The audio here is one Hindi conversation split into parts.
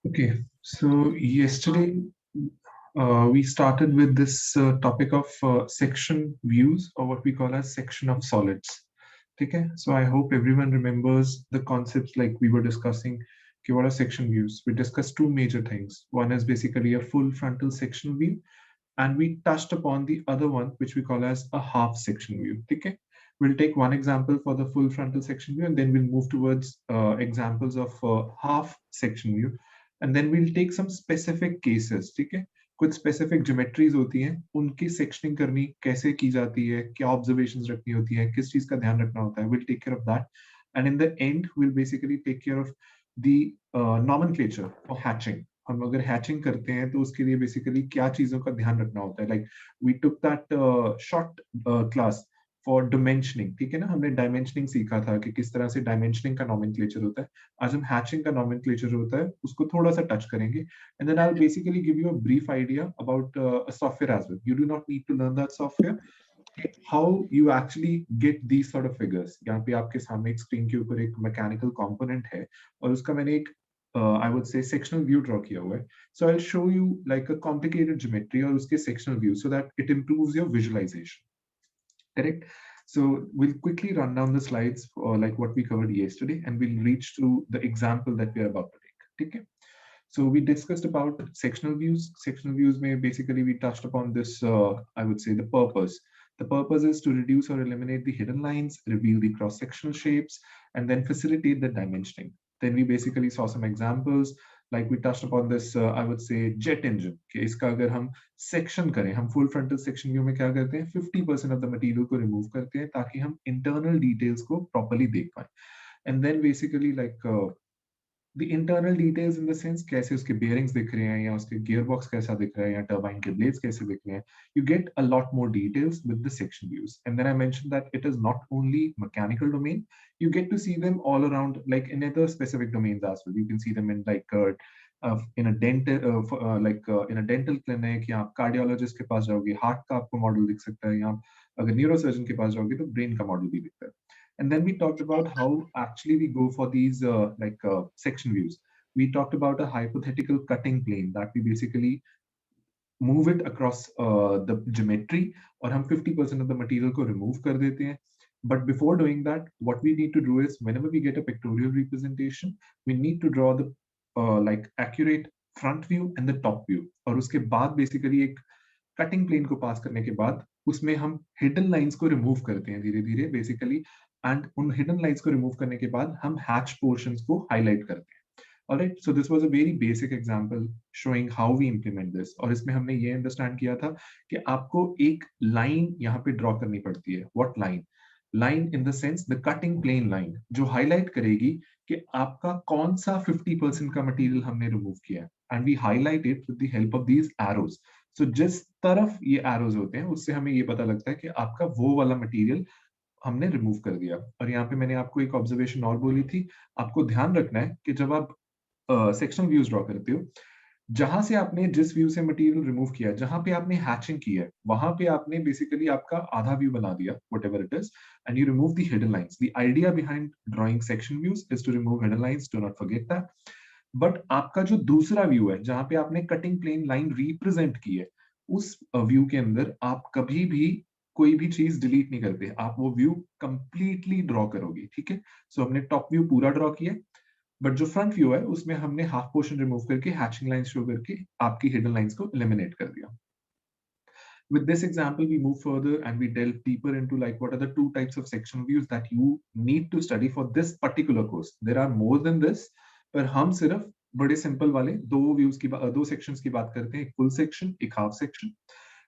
Okay, so yesterday we started with this topic of section views, or what we call as section of solids. Okay, so I hope everyone remembers the concepts like we were discussing. Okay, what are section views? We discussed two major things. One is basically a full frontal section view, and we touched upon the other one, which we call as a half section view. Okay, we'll take one example for the full frontal section view, and then we'll move towards examples of half section view, and then we'll take some specific cases. ठीक है, कुछ specific geometries होती हैं, उनकी sectioning करनी कैसे की जाती है, क्या observations रखनी होती है, किस चीज का ध्यान रखना होता है. We'll take care of that, and in the end we'll basically take care of the nomenclature for hatching. हम अगर हैचिंग करते हैं तो उसके लिए बेसिकली क्या चीजों का ध्यान रखना होता है. Like we took that short class for dimensioning. ठीक है ना, हमने डायमेंशनिंग सीखा था कि किस तरह से डायमेंशनिंग का नॉमेनक्लेचर होता है. आज हम हैचिंग का नॉमेनक्लेचर होता है उसको थोड़ा सा टच करेंगे, and then I will basically give you a brief idea about a software as well. You do not need to learn that software. how you actually get these sort of figures. यहाँ पे आपके सामने एक स्क्रीन के ऊपर एक मैकेनिकल कंपोनेंट है, और उसका मैंने एक I would say sectional view draw किया हुआ है. So I'll show you like a complicated geometry और उसके sectional view so that it improves your visualization. Correct? So we'll quickly run down the slides like what we covered yesterday, and we'll reach to the example that we are about to take. Okay? So we discussed about sectional views. Sectional views may basically we touched upon this, I would say the purpose. The purpose is to reduce or eliminate the hidden lines, reveal the cross-sectional shapes, and then facilitate the dimensioning. Then we basically saw some examples, like we touched upon this, I would say jet engine. Okay, इसका अगर हम section करें, हम full frontal section view में क्या करते हैं, 50% of the material को remove करते हैं ताकि हम internal details को properly देख पाएं. And then basically like the internal details in the sense कैसे उसके bearings दिख रहे हैं, या उसके gearbox कैसा दिख रहा है, या turbine के blades कैसे दिख रहे हैं. You get a lot more details with the section views. And then I mentioned that it is not only mechanical domain, you get to see them all around, like in other specific domains as well. You can see them in like in a dental in a dental clinic, या आप cardiologist के पास जाओगे, heart का आपको model दिख सकता है, या आप अगर neurosurgeon के पास जाओगे तो brain का model भी दिखता है. And then we talked about how actually we go for these section views. We talked about a hypothetical cutting plane that we basically move it across the geometry, और हम 50% of the material को remove कर देते हैं. But before doing that, what we need to do is whenever we get a pictorial representation, we need to draw the like accurate front view and the top view. और उसके बाद basically एक कटिंग प्लेन को पास करने के बाद उसमें हम हिडन लाइंस को रिमूव करते हैं धीरे धीरे बेसिकली, एंड उन हिडन लाइंस को रिमूव करने के बाद हम हैच पोर्शंस को हाईलाइट करते हैं. Alright, so this was a very basic example showing how we implement this. और इसमें हमने ये अंडरस्टैंड किया था कि आपको एक लाइन यहाँ पे ड्रॉ करनी पड़ती है. What line? Line in the sense the cutting plane line, जो हाईलाइट करेगी कि आपका कौन सा 50% का मटेरियल हमने रिमूव किया है, and we highlight it with the help of these arrows. So जिस तरफ ये एरोज होते हैं उससे हमें ये पता लगता है कि आपका वो वाला मटेरियल हमने रिमूव कर दिया. और यहाँ पे मैंने आपको एक ऑब्जर्वेशन और बोली थी. आपको ध्यान रखना है कि जब आप सेक्शनल व्यूज ड्रॉ करते हो, जहां से आपने जिस व्यू से मटेरियल रिमूव किया, जहां पे आपने हैचिंग की है, वहां पे आपने बेसिकली आपका आधा व्यू बना दिया, whatever it is, and you remove the hidden lines. The idea behind drawing section views is to remove hidden lines, do not forget that. But आपका जो दूसरा व्यू है, जहां पे आपने कटिंग प्लेन लाइन रिप्रेजेंट की है, उस व्यू के अंदर आप कभी भी कोई भी चीज डिलीट नहीं करते, आप वो व्यू कंप्लीटली ड्रॉ करोगे. ठीक है, सो हमने टॉप व्यू पूरा ड्रॉ किया, बट जो फ्रंट व्यू है उसमें हमने हाफ पोर्शन रिमूव करके हैचिंग लाइंस शो करके आपकी हिडन लाइंस को एलिमिनेट कर दिया. With this example, we move further and we delve deeper into like what are the two types of section views that you need to study for this particular course. There are more than this, पर हम सिर्फ बड़े सिंपल वाले दो व्यूज की दो सेक्शंस की बात करते हैं, एक फुल सेक्शन, एक half section.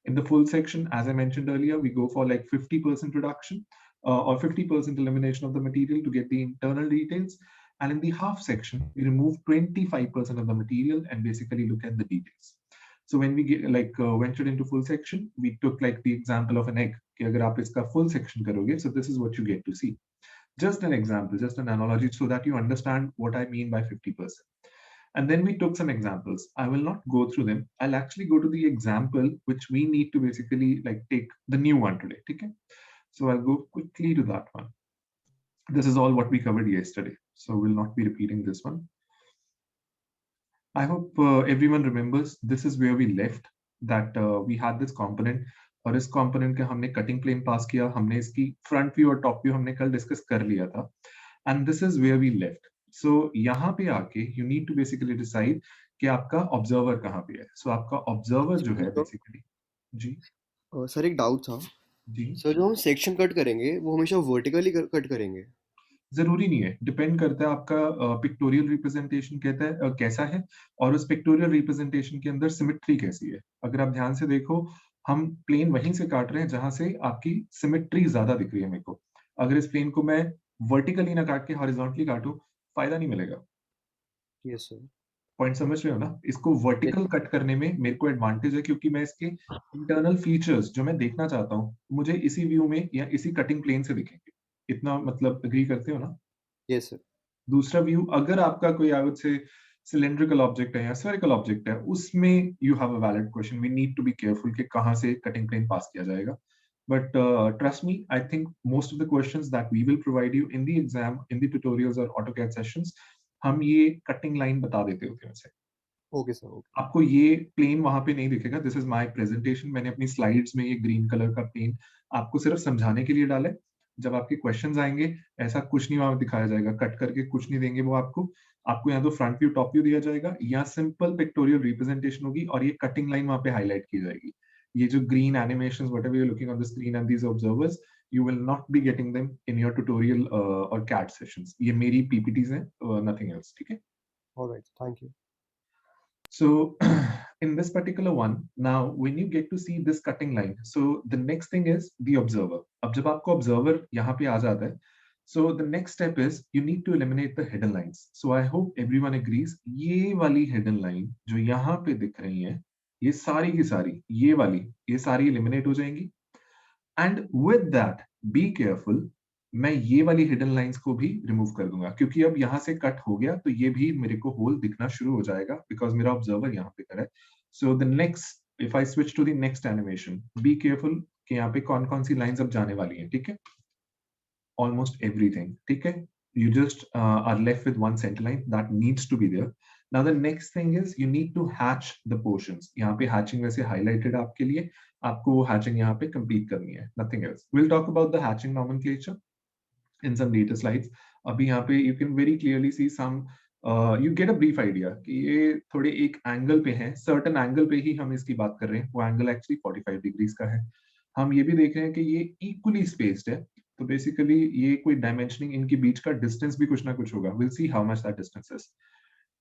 In the full section, as I mentioned earlier, we go for like 50% reduction or 50% elimination of the material to get the internal details. And in the half section, we remove 25% of the material and basically look at the details. So when we get like ventured into full section, we took like the example of an egg. कि अगर आप इसका full section करोगे, so this is what you get to see. Just an example, just an analogy, so that you understand what I mean by 50%. And then we took some examples. I will not go through them. I'll actually go to the example which we need to basically like take the new one today. Okay? So I'll go quickly to that one. This is all what we covered yesterday, so we'll not be repeating this one. I hope everyone remembers this is where we left, that we had this component, और इस component के हमने cutting plane पास किया, हमने इसकी front view और top view हमने कल discuss कर लिया था, and this is where we left. So यहाँ पे आके you need to basically decide कि आपका observer कहाँ पे है. So आपका observer जो है basically, जी सर एक डाउट था। जी सर जो हम सेक्शन कट करेंगे वो हमेशा वर्टिकली कट करेंगे? जरूरी नहीं है, डिपेंड करता है आपका पिक्टोरियल रिप्रेजेंटेशन कहता है कैसा है, और उस पिक्टोरियल रिप्रेजेंटेशन के अंदर सिमेट्री कैसी है. अगर आप ध्यान से देखो, हम प्लेन वहीं से काट रहे हैं जहां से आपकी सिमेट्री ज्यादा दिख रही है मेरे को. अगर इस प्लेन को मैं वर्टिकली ना काट के हॉरिजॉन्टली काटूं, फायदा नहीं मिलेगा. Yes sir. पॉइंट समझ रहे हो ना? इसको यस। वर्टिकल कट करने में मेरे को एडवांटेज है, क्योंकि मैं इसके इंटरनल फीचर्स जो मैं देखना चाहता हूँ, मुझे इसी व्यू में या इसी कटिंग प्लेन से दिखेंगे. इतना मतलब एग्री करते हो ना? Yes sir. दूसरा व्यू, अगर आपका कोई I would say cylindrical object है या स्फेरिकल ऑब्जेक्ट है, उसमें you have a valid question. We need to be careful कि कहां से कटिंग प्लेन पास किया जाएगा. But trust me, I think most of the questions that we will provide you in the exam, in the tutorials or AutoCAD sessions, हम ये कटिंग लाइन बता देते होते हैं वैसे. Okay sir. ओके। आपको ये प्लेन वहां पे नहीं दिखेगा. This is my presentation. मैंने अपनी स्लाइड्स में ये ग्रीन कलर का प्लेन आपको सिर्फ समझाने के लिए डाला है. जब आपके क्वेश्चंस आएंगे, ऐसा कुछ नहीं वहां दिखाया जाएगा, कट करके कुछ नहीं देंगे वो आपको. आपको यहाँ तो फ्रंट व्यू टॉप व्यू दिया जाएगा, या सिंपल पिक्टोरियल रिप्रेजेंटेशन होगी, और ये कटिंग लाइन वहां पे हाईलाइट की जाएगी. ये जो green animations whatever you looking on the screen and these observers, you will not be getting them in your tutorial or CAD sessions. ये मेरी पीपीटीज हैं, नथिंग एल्स. ठीक है? Alright, thank you. So in this particular one, now when you get to see this cutting line, so the next thing is the observer. अब जब आपको observer यहाँ पे आ जाता है, so the next step is you need to eliminate the hidden lines. So I hope everyone agrees, ये वाली hidden line जो यहाँ पे दिख रही है, ये सारी की सारी, ये सारी eliminate हो जाएंगी. And with that be careful, मैं ये वाली हिडन लाइंस को भी रिमूव कर दूंगा, क्योंकि अब यहां से कट हो गया तो ये भी मेरे को होल दिखना शुरू हो जाएगा, बिकॉज मेरा ऑब्जर्वर यहाँ पे कर है. So the next, if I switch to the next animation, be careful कि यहाँ पे कौन कौन सी लाइंस अब जाने वाली हैं. ठीक है? almost everything. Okay, you just are left with one center line that needs to be there. Now the next thing is you need to hatch the portions. यहाँ पे hatching वैसे highlighted आपके लिए, आपको वो hatching यहाँ पे complete करनी है, nothing else. We'll talk about the hatching nomenclature in some later slides. अभी यहाँ पे you can very clearly see some you get a brief idea कि ये थोड़े एक एंगल पे हैं, certain एंगल पे ही हम इसकी बात कर रहे हैं. वो एंगल एक्चुअली 45 डिग्रीज का है. हम ये भी देख रहे हैं कि ये इक्वली स्पेस्ड है, तो बेसिकली ये कोई डायमेंशनिंग, इनके बीच का डिस्टेंस भी कुछ ना कुछ होगा. Will see how much that distance is.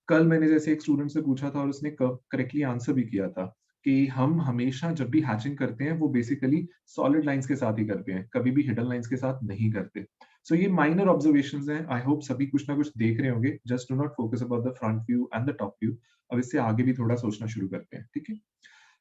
कल मैंने जैसे एक स्टूडेंट से पूछा था और उसने करेक्टली आंसर भी किया था कि हम हमेशा जब भी हैचिंग करते हैं वो बेसिकली सॉलिड लाइंस के साथ ही करते हैं, कभी भी हिडन लाइंस के साथ नहीं करते. सो ये माइनर ऑब्जर्वेशंस हैं. आई होप सभी कुछ ना कुछ देख रहे होंगे. Just do not focus about the front view and the top view. अब इससे आगे भी थोड़ा सोचना शुरू करते हैं. ठीक है?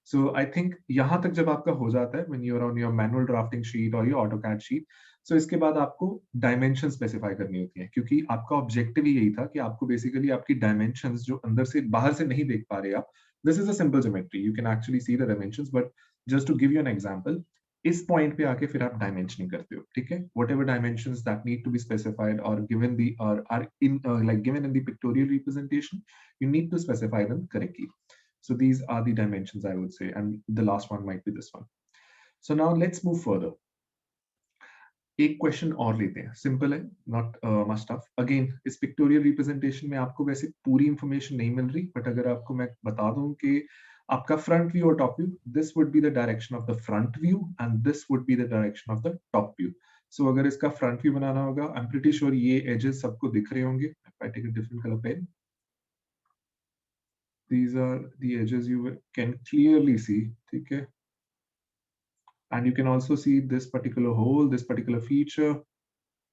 So I think यहाँ तक जब आपका हो जाता है, when you're on your manual drafting sheet or your AutoCAD sheet, so इसके बाद आपको डायमेंशन स्पेसिफाई करनी होती है, क्योंकि आपका ऑब्जेक्टिव ही यही था कि आपको बेसिकली आपकी डायमेंशंस जो अंदर से बाहर से नहीं देख पा रहे आप, this is a simple geometry, you can actually see the dimensions, but just to give you an example, इस पॉइंट पे आके फिर आप डायमेंशनिंग करते हो. ठीक है? Whatever dimensions that need to be specified or given the or are in like given in the pictorial representation, you need to specify them correctly. So these are the dimensions, I would say, and the last one might be this one. So now let's move further. एक क्वेश्चन और लेते हैं, सिंपल है, नॉट मच टफ. अगेन इस पिक्टोरियल रिप्रेजेंटेशन में आपको वैसे पूरी इंफॉर्मेशन नहीं मिल रही, बट अगर आपको मैं बता दूं कि आपका फ्रंट व्यू और top view, this would be the direction of the front view and this would be the direction of the top view. So अगर इसका फ्रंट व्यू बनाना होगा, आई एम प्रीटी श्योर ये एजेस सबको दिख रहे होंगे. If I take a different colour pen, these are the edges you can clearly see. Okay, and you can also see this particular hole, this particular feature.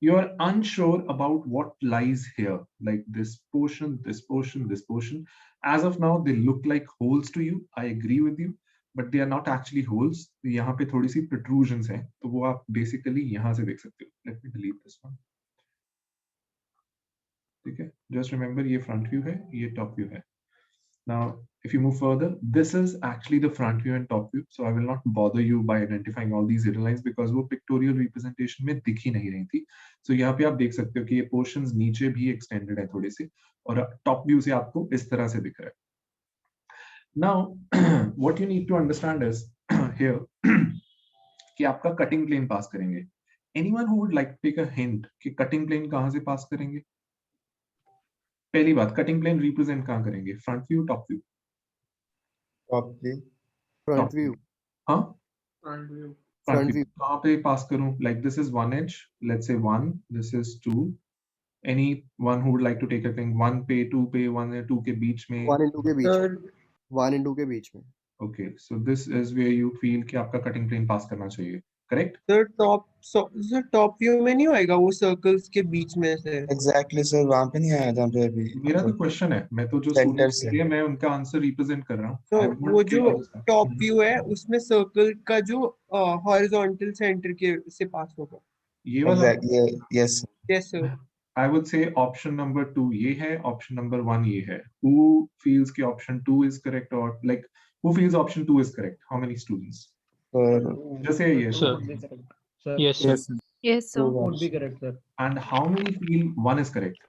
You are unsure about what lies here, like this portion, this portion, this portion. As of now they look like holes to you, I agree with you, but they are not actually holes. यहाँ पे थोड़ी सी protrusions हैं, तो वो आप basically यहाँ से देख सकते हो. Let me delete this one. ठीक है? Just remember ये front view है, ये top view है. Now, if you move further, this is actually the front view and top view. So I will not bother you by identifying all these hidden lines because वो pictorial representation में दिख ही नहीं रही थी. So यहाँ पे आप देख सकते हो कि ये portions नीचे भी extended है थोड़े से, और top view से आपको इस तरह से दिख रहा है. Now, what you need to understand is here कि आपका कटिंग प्लेन पास करेंगे. Anyone who would like to take a hint कि कटिंग प्लेन कहाँ से पास करेंगे? पहली बात, कटिंग प्लेन रिप्रेजेंट कहाँ करेंगे? Front view, top view? Top view, front top view, view. हाँ, front view, front front view. View, कहाँ पे पास करूं? Like this is one edge. Let's say one. This is two. Anyone who would like to take a thing? One पे, two पे, one या two के बीच में. 1 and 2 के बीच में, सर 1 and 2 के बीच में. Okay, so this is where you feel कि आपका कटिंग प्लेन पास करना चाहिए. Correct? सर टॉप व्यू में नहीं होएगा वो सर्कल्स के बीच में से? एग्जैक्टली सर, वहां पे नहीं आया जहाँ पे अभी मेरा तो क्वेश्चन है, मैं तो जो Center स्टूडेंट्स से. के लिए मैं उनका आंसर रिप्रेजेंट कर रहा हूँ. तो I वो want जो to understand. टॉप व्यू है उसमें सर्कल का जो हॉरिजॉन्टल सेंटर के से पास होगा. ये वाला exact yes. Yes sir. I would say option number 2 ये है, option number 1 ये है. Who feels कि option 2 is correct, or like who feels option 2 is correct? How many students? Sir Just say yes. Sir. Sir, Yes, sir. Yes. Yes, sir. would be correct, sir. And how many feel 1 is correct?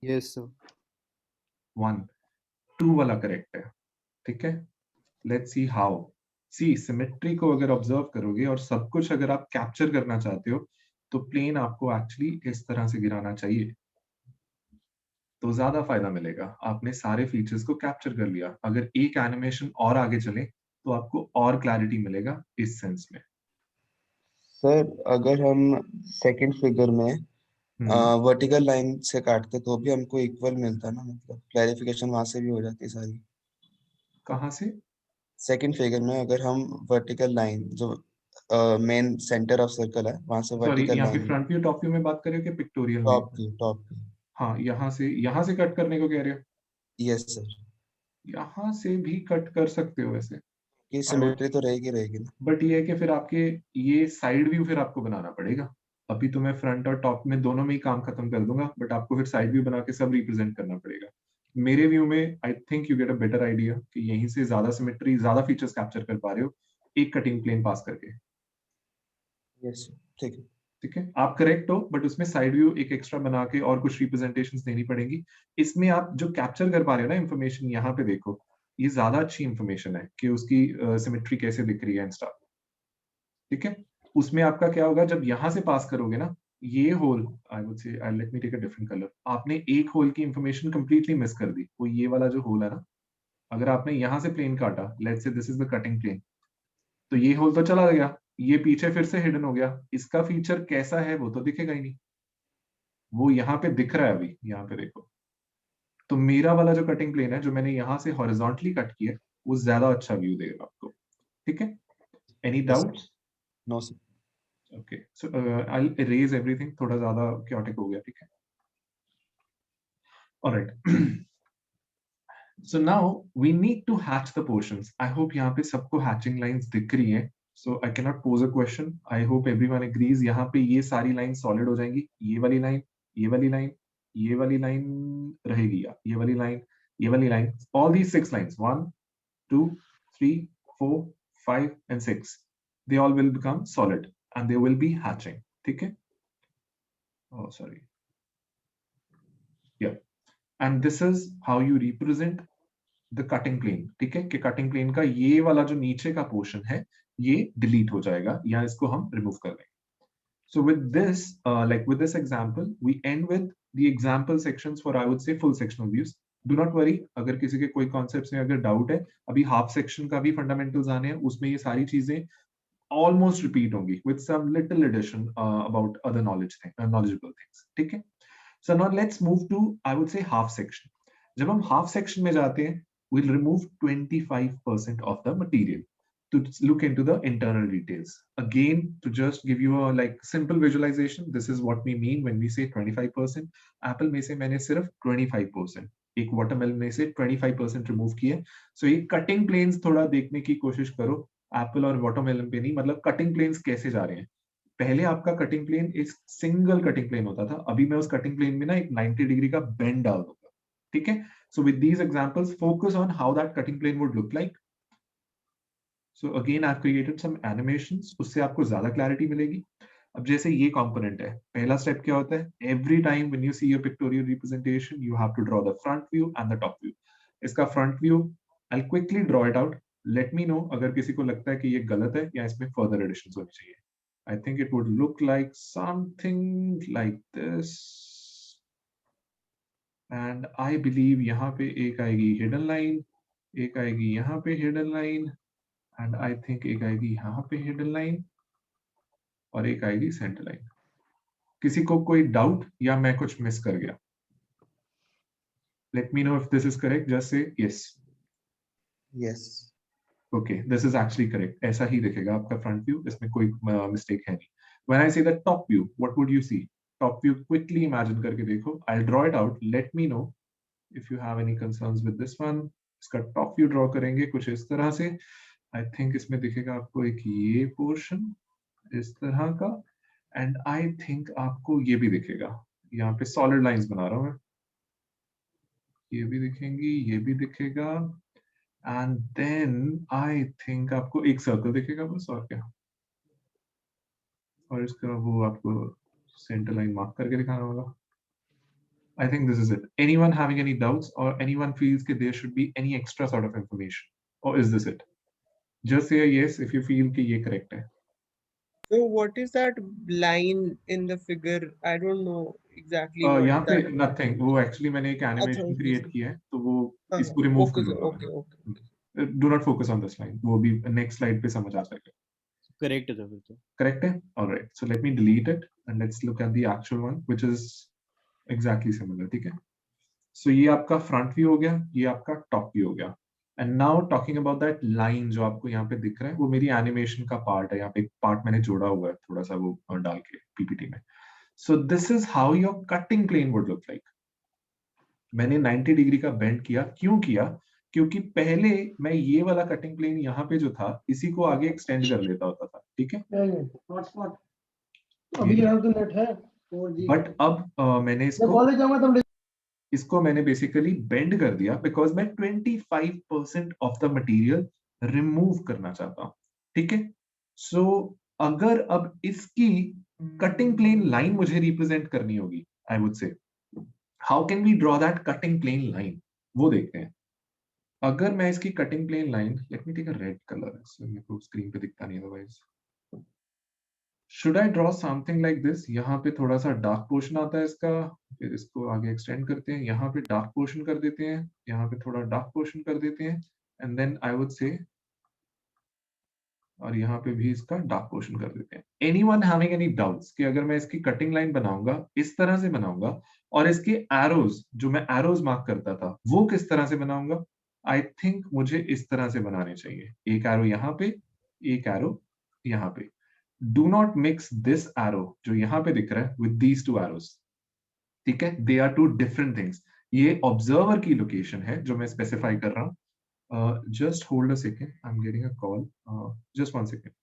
Yes sir. 1. 2 वाला correct है. ठीक है? Let's see how. See, symmetry को अगर ऑब्जर्व करोगे और सब कुछ अगर आप कैप्चर करना चाहते हो, तो प्लेन आपको एक्चुअली इस तरह से गिराना चाहिए, तो ज्यादा फायदा मिलेगा. आपने सारे फीचर्स को कैप्चर कर लिया. अगर एक एनिमेशन और आगे चले तो आपको और क्लैरिटी मिलेगा इस सेंस में. सर अगर हम सेकंड फिगर में वर्टिकल लाइन से काटते तो भी हमको इक्वल मिलता ना, मतलब क्लैरिफिकेशन वहां से भी हो जाती सारी. कहाँ से? सेकंड फिगर में अगर हम वर्टिकल लाइन जो मेन सेंटर ऑफ सर्कल है वहां से सॉरी, वर्टिकल यहाँ पे line. Front view top view में बात कर रहे हो कि पिक्टोरियल में? Top view, top view. हाँ, यहाँ से कट करने को कह रहे हो? Yes sir. यहाँ से भी कट कर सकते हो वैसे, ये सिमेट्री तो रहेगी ना. बट ये है कि फिर आपके ये साइड व्यू फिर आपको बनाना पड़ेगा. अभी तो मैं फ्रंट और टॉप में दोनों में ही काम खत्म कर दूंगा, बट आपको फिर साइड व्यू बना के सब रिप्रेजेंट करना पड़ेगा. मेरे व्यू में I think you get a better idea कि यहीं से ज्यादा सिमेट्री, ज्यादा फीचर्स कैप्चर कर पा रहे हो एक कटिंग प्लेन पास करके. यस सर, ठीक है. ठीक है, आप करेक्ट हो, बट उसमें साइड व्यू एक एक्स्ट्रा बना के और कुछ रिप्रेजेंटेशंस देनी पड़ेंगी. इसमें आप जो कैप्चर कर पा रहे हो ना इन्फॉर्मेशन, यहाँ पे देखो, ये ज्यादा अच्छी इंफॉर्मेशन है कि उसकी सिमेट्री कैसे दिख रही है एंड स्टफ. ठीक है, उसमें आपका क्या होगा जब यहां से पास करोगे ना, ये hole, I would say let me take a different colour. आपने एक होल की इंफॉर्मेशन कंप्लीटली मिस कर दी. वो ये वाला जो होल है ना, अगर आपने यहां से प्लेन काटा, let's say this is the cutting plane, तो ये होल तो चला गया, ये पीछे फिर से हिडन हो गया. इसका फीचर कैसा है वो तो दिखेगा ही नहीं. वो यहाँ पे दिख रहा है अभी, यहाँ पे देखो. तो मेरा वाला जो कटिंग प्लेन है, जो मैंने यहाँ से हॉरिजॉन्टली कट किया, वो ज्यादा अच्छा व्यू देगा आपको. ठीक है, any doubt? No sir. Okay, so I will erase everything. थोड़ा ज्यादा क्योटिक हो गया. ठीक है, alright. So now we need to hatch the portions. I hope यहाँ पे सबको hatching lines दिख रही है. So I cannot pose a question. I hope everyone agrees. यहाँ पे ये सारी लाइन सॉलिड हो जाएंगी. ये वाली लाइन, ये वाली लाइन, ये वाली लाइन रहेगी, या ये वाली लाइन, ये वाली line. All these 6 lines, 1, 2, 3, 4, 5 and 6, they all will become solid and they will be hatching. ठीक है? Oh, sorry. Yeah. And this is how you represent the cutting plane. ठीक है, कि कटिंग प्लेन का ये वाला जो नीचे का पोर्शन है ये डिलीट हो जाएगा, या इसको हम रिमूव कर देंगे. So with this, like with this example, we end with the example sections for, I would say, full sectional views. Do not worry, अगर किसी के कोई कॉन्सेप्ट्स में अगर डाउट है, अभी हाफ सेक्शन का भी फंडामेंटल्स आने हैं, उसमें ये सारी चीजें ऑलमोस्ट रिपीट होंगी with some little addition about other knowledgeable things. ठीक है, so now let's move to, I would say, half section. जब हम हाफ सेक्शन में जाते हैं, we'll remove 25% of the material to look into the internal details. Again, to just give you a like simple visualization, this is what we mean when we say 25%. Apple में से मैंने सिर्फ 25%, एक watermelon में से 25% remove किए. So ये cutting planes थोड़ा देखने की कोशिश करो, Apple और watermelon पे नहीं, मतलब cutting planes कैसे जा रहे हैं. पहले आपका कटिंग प्लेन एक सिंगल कटिंग प्लेन होता था, अभी मैं उस कटिंग प्लेन में ना एक 90 डिग्री का बेंड डाल दूंगा. ठीक है, so with these examples, focus on how that cutting plane would look like. So again, I've created some animations, उससे आपको ज्यादा क्लैरिटी मिलेगी. अब जैसे ये कंपोनेंट है, पहला स्टेप क्या होता है? Every time when you see your pictorial representation, you have to draw the front view and the top view. इसका front view I'll quickly draw it out. Let me know अगर किसी को लगता है कि ये गलत है या इसमें further additions होनी चाहिए. I think it would look like something like this. And I believe यहाँ पे एक आएगी hidden line, एक आएगी यहाँ पे hidden line, and I think एक आएगी यहाँ पे hidden line, और एक आएगी center line. किसी को कोई डाउट या मैं कुछ मिस कर गया? Let me know if this is correct. Just say yes. yes. Okay, this is actually correct. ऐसा ही दिखेगा आपका front view. इसमें कोई mistake है नहीं. When I say the top view, what would you see? Top view, quickly imagine करके देखो. I'll draw it out. Let me know if you have any concerns with this one. इसका top view draw करेंगे कुछ इस तरह से. I think इसमें दिखेगा आपको एक ये portion इस तरह का, and I think आपको ये भी दिखेगा. यहाँ पे solid lines बना रहा हूँ मैं. ये भी दिखेंगी, ये भी दिखेगा, and then I think आपको एक सर्कल दिखेगा बस, और क्या, और इसका वो आपको सेंटर लाइन मार्क करके दिखाना होगा. I think this is it. Anyone having any doubts or anyone feels that there should be any extra sort of information, or is this it? Just say a yes if you feel कि ये correct है. So what is that line in the figure? I don't know exactly what यहाँ is पे that. nothing. वो actually मैंने एक अच्छा, animation okay, create sir. की है, तो वो हाँ, इसको remove okay, कर sir. दूंगा Okay, मैं. okay. Do not focus on this line. वो भी next slide पे समझ आ जाएगा. करेक्ट है फिर तो. Correct है? All right. So let me delete it and let's look at the actual one, which is exactly similar. ठीक है? So ये आपका front view हो गया, ये आपका top view हो गया. And now talking about that line जो आपको यहाँ पे दिख रहा है, वो मेरी animation का part है. यहाँ पे एक part मैंने जोड़ा हुआ है थोड़ा सा वो डाल के PPT में. So this is how your cutting plane would look like. मैंने 90 डिग्री का बेंड किया. क्यों किया? क्योंकि पहले मैं ये वाला कटिंग प्लेन यहाँ पे जो था इसी को आगे एक्सटेंड कर लेता होता था. ठीक है, अभी यहाँ तो नेट है. बट अब मैंने इसको मैंने बेसिकली बेंड कर दिया बिकॉज मैं 25% ऑफ द मटेरियल रिमूव करना चाहता हूं. ठीक है, सो अगर अब इसकी कटिंग प्लेन लाइन मुझे रिप्रेजेंट करनी होगी, I would say how can we draw that cutting plane line, वो देखते हैं. अगर मैं इसकी cutting plane line, let me take a red colour, मेरे को स्क्रीन पे दिखता नहीं otherwise. Should I draw something like this? यहाँ पे थोड़ा सा डार्क पोर्शन आता है इसका, फिर इसको आगे एक्सटेंड करते हैं, यहाँ पे डार्क पोर्शन कर देते हैं, यहाँ पे थोड़ा डार्क पोर्शन कर देते हैं, एंड देन आई वुड से, और यहाँ पे भी इसका डार्क पोर्शन कर देते हैं. एनीवन हैविंग एनी डाउट्स कि अगर मैं इसकी कटिंग लाइन बनाऊंगा इस तरह से बनाऊंगा, और इसके एरोज जो मैं एरोज मार्क करता था वो किस तरह से बनाऊंगा? आई थिंक मुझे इस तरह से बनाने चाहिए. एक एरो यहाँ पे, एक एरो यहाँ पे. Do not mix this arrow जो यहाँ पे दिख रहा है with these two arrows. ठीक है, they are two different things. ये observer की लोकेशन है जो मैं स्पेसिफाई कर रहा हूँ. Just hold a second, I'm getting a call. Just one second.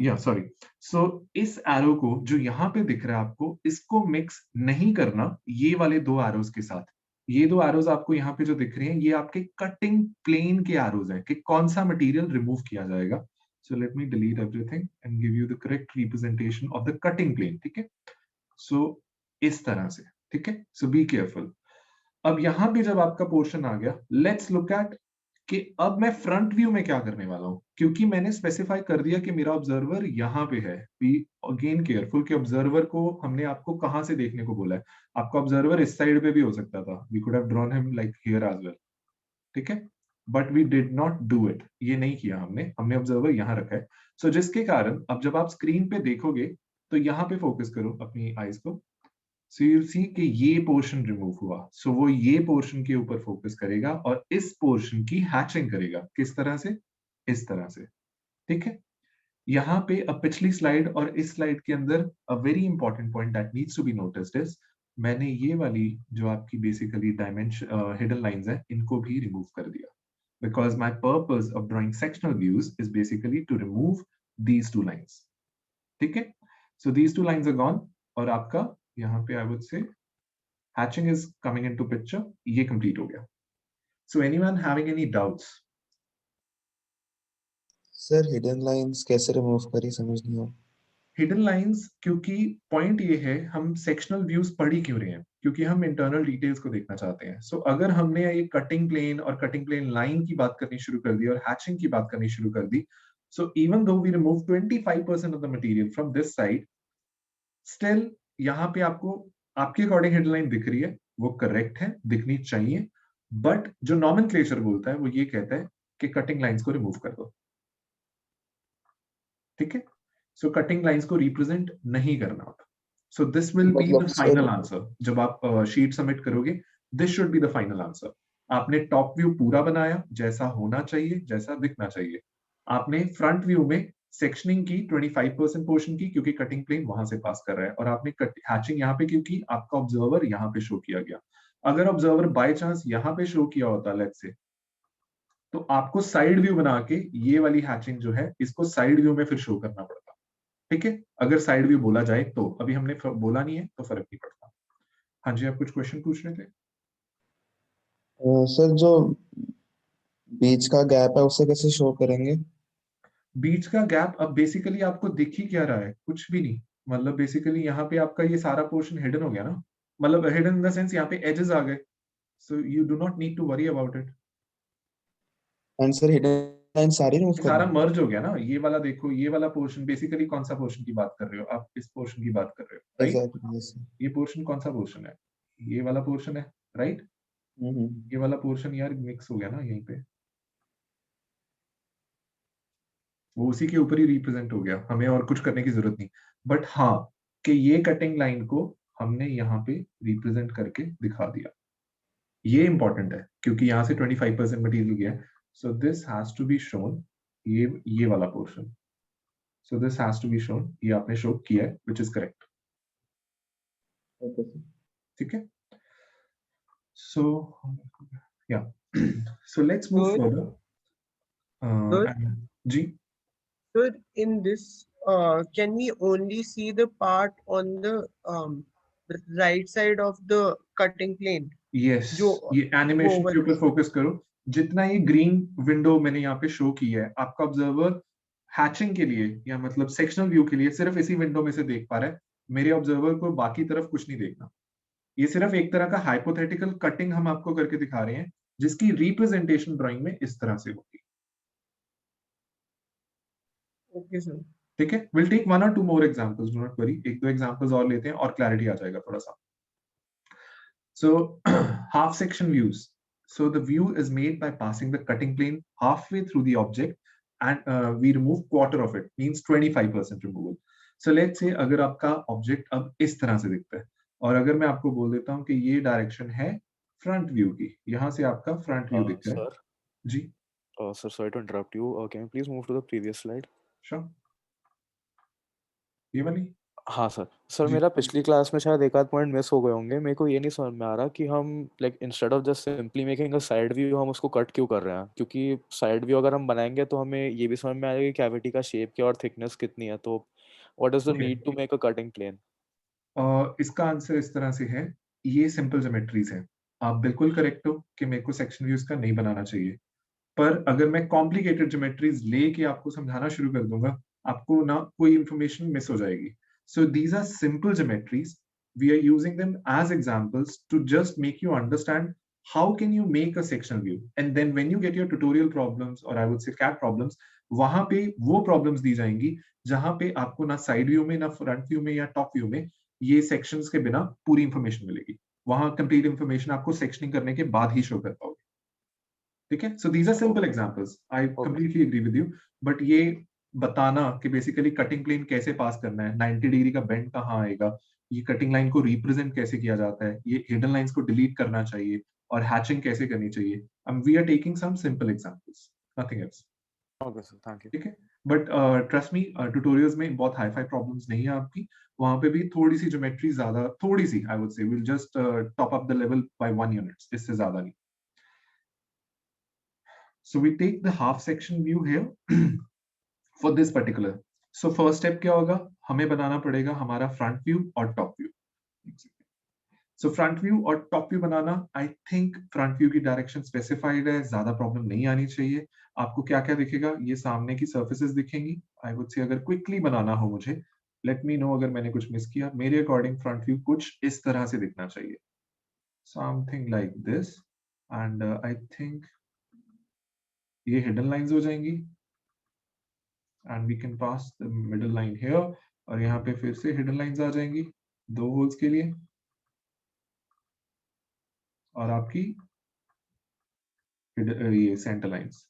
या सॉरी. सो इस एरो को जो यहाँ पे दिख रहा है आपको, इसको मिक्स नहीं करना ये वाले दो एरोज के साथ. ये दो एरोज आपको यहाँ पे जो दिख रहे हैं ये आपके कटिंग प्लेन के एरोज हैं कि कौन सा मटेरियल रिमूव किया जाएगा. So let me delete everything and give you the correct representation of the cutting plane. ठीक है, सो इस तरह से. ठीक है, सो बी केयरफुल. अब यहाँ पे जब आपका पोर्शन आ गया, लेट्स लुक एट कि अब मैं फ्रंट व्यू में क्या करने वाला हूं, क्योंकि मैंने स्पेसिफाई कर दिया कि मेरा ऑब्जर्वर यहाँ पे है. बी अगेन केयरफुल कि ऑब्जर्वर को हमने आपको कहां से देखने को बोला है. आपका ऑब्जर्वर इस साइड पे भी हो सकता था. We could have drawn him like here as well. ठीक है, but we did not do it. ये नहीं किया हमने ऑब्जर्वर यहाँ रखा है. सो जिसके कारण अब जब आप स्क्रीन पे देखोगे तो यहाँ पे फोकस करो अपनी आईज को. So you'll see कि ये पोर्शन रिमूव हुआ. So वो ये पोर्शन के ऊपर फोकस करेगा और इस पोर्शन की हैचिंग करेगा. किस तरह से? इस तरह से. ठीक है, यहाँ पे अब पिछली स्लाइड और इस स्लाइड के अंदर a very important point that needs to be noticed is मैंने ये वाली जो आपकी बेसिकली डायमेंशन हिडन लाइंस है इनको भी रिमूव कर दिया. Because my purpose of drawing sectional views is basically to remove these two lines. ठीक है, so these two lines are gone और आपका यहाँ पे I would say hatching is coming into picture. ये complete हो गया. So anyone having any doubts? Sir hidden lines कैसे रिमूव करी समझ नहीं आया। हिडन लाइंस, क्योंकि पॉइंट ये है हम सेक्शनल व्यूज पढ़ ही क्यों रहे हैं, क्योंकि हम इंटरनल डिटेल्स को देखना चाहते हैं। सो अगर हमने ये कटिंग प्लेन और कटिंग प्लेन लाइन की बात करनी शुरू कर दी और हैचिंग की बात करनी शुरू कर दी, so even though we remove 25% of the material from this side, still यहाँ पे आपको आपके अकॉर्डिंग हिडन लाइन दिख रही है, वो करेक्ट है, दिखनी चाहिए। बट जो नॉमेनक्लेचर बोलता है वो ये कहता है कि कटिंग लाइंस को रिमूव कर दो। ठीक है, सो कटिंग लाइंस को रिप्रेजेंट नहीं करना होता। सो दिस विल बी मतलब द सर फाइनल आंसर। जब आप शीट सबमिट करोगे, this should be the final answer. आपने टॉप व्यू पूरा बनाया जैसा होना चाहिए, जैसा दिखना चाहिए। आपने फ्रंट व्यू में सेक्शनिंग की 25% पोर्शन की, क्योंकि कटिंग प्लेन वहां से पास कर रहा है, और आपने हैचिंग यहाँ पे क्योंकि आपका ऑब्जर्वर यहाँ पे शो किया गया। अगर ऑब्जर्वर बाय चांस यहाँ पे शो किया होता लेट्स से, तो आपको साइड व्यू बना के ये वाली हैचिंग जो है इसको साइड व्यू में फिर शो करना पड़ता। ठीक है, अगर साइड व्यू बोला जाए तो, अभी हमने बोला नहीं है तो फर्क नहीं पड़ता। हाँ जी, आप कुछ क्वेश्चन पूछ रहे थे। सर जो बीच का गैप है उसे कैसे शो करेंगे। बीच का गैप अब बेसिकली आपको दिख ही क्या रहा है, कुछ भी नहीं। मतलब बेसिकली यहाँ पे आपका ये सारा पोर्शन हिडन हो गया ना, मतलब हिडन इन द सेंस यहाँ पे एजेस आ गए, so you do not need to worry about it. And sir hidden line सारी रिमूव ये सारा करनी। मर्ज हो गया ना, ये वाला देखो, ये वाला पोर्शन बेसिकली कौन सा पोर्शन की बात कर रहे हो आप, इस पोर्शन की बात कर रहे हो राइट। Exactly yes sir. ये पोर्शन कौन सा पोर्शन है, ये वाला पोर्शन है राइट। हम्म। ये वाला पोर्शन यार मिक्स हो गया ना यहीं पे, वो उसी के ऊपर ही रिप्रेजेंट हो गया, हमें और कुछ करने की जरूरत नहीं। बट हाँ, कि ये कटिंग लाइन को हमने यहाँ पे रिप्रेजेंट करके दिखा दिया, ये इंपॉर्टेंट है, क्योंकि यहाँ से 25% मटेरियल गया। So this has to be shown, ये वाला portion, so this has to be shown, ये आपने शो किया है, which is correct. Okay sir. ठीक है, सो या so let's move Sir, further. sir, जी, sir, in this, can we only see the part on the right side of the cutting plane? Yes, जो ये एनिमेशन वो के ऊपर फोकस करो। जितना ये ग्रीन विंडो मैंने यहाँ पे शो की है, आपका ऑब्जर्वर हैचिंग के लिए या मतलब सेक्शनल व्यू के लिए सिर्फ इसी विंडो में से देख पा रहा है। मेरे ऑब्जर्वर को बाकी तरफ कुछ नहीं देखना। ये सिर्फ एक तरह का हाइपोथेटिकल कटिंग हम आपको करके दिखा रहे हैं, जिसकी रिप्रेजेंटेशन ड्राइंग में इस तरह से होगी। okay, sir. ठीक है, will take 1 or 2 more examples, do not worry, एक दो एग्जांपल्स और लेते हैं और क्लैरिटी आ जाएगा थोड़ा सा। So half section views. So the view is made by passing the cutting plane halfway through the object, and we remove quarter of it, means 25% removal. So let's say अगर आपका ऑब्जेक्ट अब इस तरह से दिखता है, और अगर मैं आपको बोल देता हूँ कि ये डायरेक्शन है फ्रंट व्यू की, यहाँ से आपका फ्रंट व्यू दिख रहा है। Sir, जी, sir, sorry to interrupt you. Can you please move to the previous slide? Sure, ये वाली। हाँ सर। सर जी, मेरा पिछली क्लास में शायद एक आध पॉइंट मिस हो गए होंगे। मेरे को ये नहीं समझ में आ रहा कि हम like instead of just simply making a side view हम उसको कट क्यों कर रहे हैं, क्योंकि साइड व्यू अगर हम बनाएंगे तो हमें ये भी समझ में आएगा कि कैविटी का शेप क्या और थिकनेस कितनी है। तो what is the okay. Need to make a cutting plane. इसका आंसर इस तरह से है, ये सिंपल ज्योमेट्रीज है। आप बिल्कुल करेक्ट हो कि मेरे को सेक्शन व्यूज का नहीं बनाना चाहिए, पर अगर मैं कॉम्प्लिकेटेड ज्योमेट्रीज लेके आपको समझाना शुरू कर दूंगा, आपको ना कोई इंफॉर्मेशन मिस हो जाएगी। So these are simple geometries, we are using them as examples to just make you understand how can you make a sectional view, and then when you get your tutorial problems और I would say CAD problems, वहां पे वो प्रॉब्लम्स दी जाएंगी जहां पे आपको ना साइड व्यू में, ना फ्रंट व्यू में या टॉप व्यू में ये सेक्शंस के बिना पूरी इंफॉर्मेशन मिलेगी। वहां कंप्लीट इंफॉर्मेशन आपको सेक्शनिंग करने के बाद ही शो कर पाओगे। ठीक है, so these are simple examples, I completely agree with you. But ये बताना कि बेसिकली कटिंग प्लेन कैसे पास करना है, 90 डिग्री का बेंड कहाँ आएगा, ये कटिंग लाइन को रिप्रेजेंट कैसे किया जाता है, ये हिडन लाइंस को डिलीट करना चाहिए, और हैचिंग कैसे करनी चाहिए, we are taking some simple examples, nothing else. Okay sir, thank you. ठीक है, बट ट्रस्ट मी, ट्यूटोरियल्स में बहुत हाई फाई प्रॉब्लम्स नहीं है आपकी, वहां पे भी थोड़ी सी ज्योमेट्री ज्यादा, थोड़ी सी I would say will just top up the level by 1 units, इससे ज्यादा नहीं। So we take the half section view here for this particular. So first step क्या होगा, हमें बनाना पड़ेगा हमारा फ्रंट व्यू और top view. So front view और टॉप व्यू बनाना, आई थिंक फ्रंट व्यू की डायरेक्शन स्पेसिफाइड है, ज्यादा प्रॉब्लम नहीं आनी चाहिए। आपको क्या क्या दिखेगा, ये सामने की सर्फेसेस दिखेंगी। आई वुड से अगर क्विकली बनाना हो मुझे, लेट मी नो अगर मैंने कुछ मिस किया। मेरे अकॉर्डिंग फ्रंट व्यू कुछ इस तरह से दिखना चाहिए, something like this. And I think ये हिडन लाइंस हो जाएंगी and we can pass the middle line here, और यहाँ पे फिर से हिडन लाइंस आ जाएंगी 2 होल्स के लिए, और आपकी ये सेंटर लाइंस।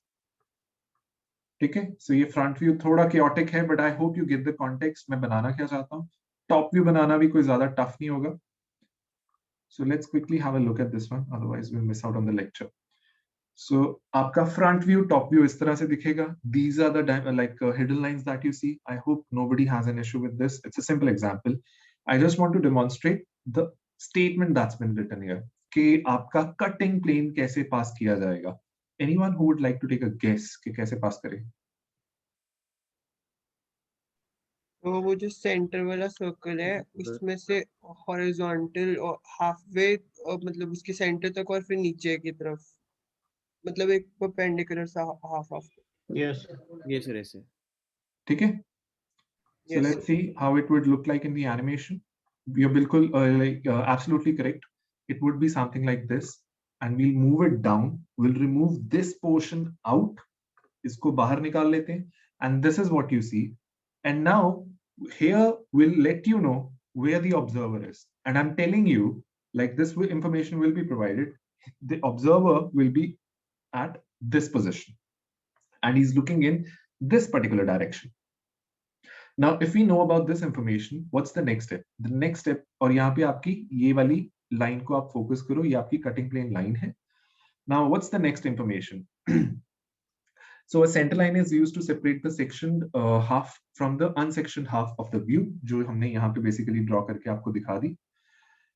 ठीक है, सो ये फ्रंट व्यू थोड़ा chaotic है, but I hope you get the context मैं बनाना क्या चाहता हूँ। टॉप व्यू बनाना भी कोई ज्यादा टफ नहीं होगा। So let's quickly have a look at this one, otherwise we miss out on the lecture. So आपका फ्रंट व्यू टॉप व्यू इस तरह से दिखेगा। These are the like hidden lines that you see. I hope nobody has an issue with this. It's a simple example. I just want to demonstrate the statement that's been written here कि आपका कटिंग प्लेन कैसे पास किया जाएगा। Anyone who would like to take a guess कि कैसे पास करें? तो वो जो सेंटर वाला सर्कल है उसमें से हॉरिजॉन्टल और हाफवे मतलब उसके सेंटर तक और फिर नीचे की तरफ, मतलब एक परपेंडिकुलर सा हाफ हाफ। Yes. ये सर ऐसे। ठीक है, so Yes, let's see how it would look like in the animation. You're बिल्कुल absolutely correct. It would be something like this, and we'll move it down. We'll remove this portion out. इसको बाहर निकाल लेते हैं, and this is what you see. And now here we'll let you know where the observer is, and I'm telling you, like this information will be provided. The observer will be at this position, and he's looking in this particular direction. Now, if we know about this information, what's the next step? The next step, और यहाँ पे आपकी ये वाली लाइन को आप फोकस करो, ये आपकी कटिंग प्लेन लाइन है। Now, what's the next information? So a center line is used to separate the sectioned half from the unsectioned half of the view, जो हमने यहाँ पे basically draw करके आपको दिखा दी।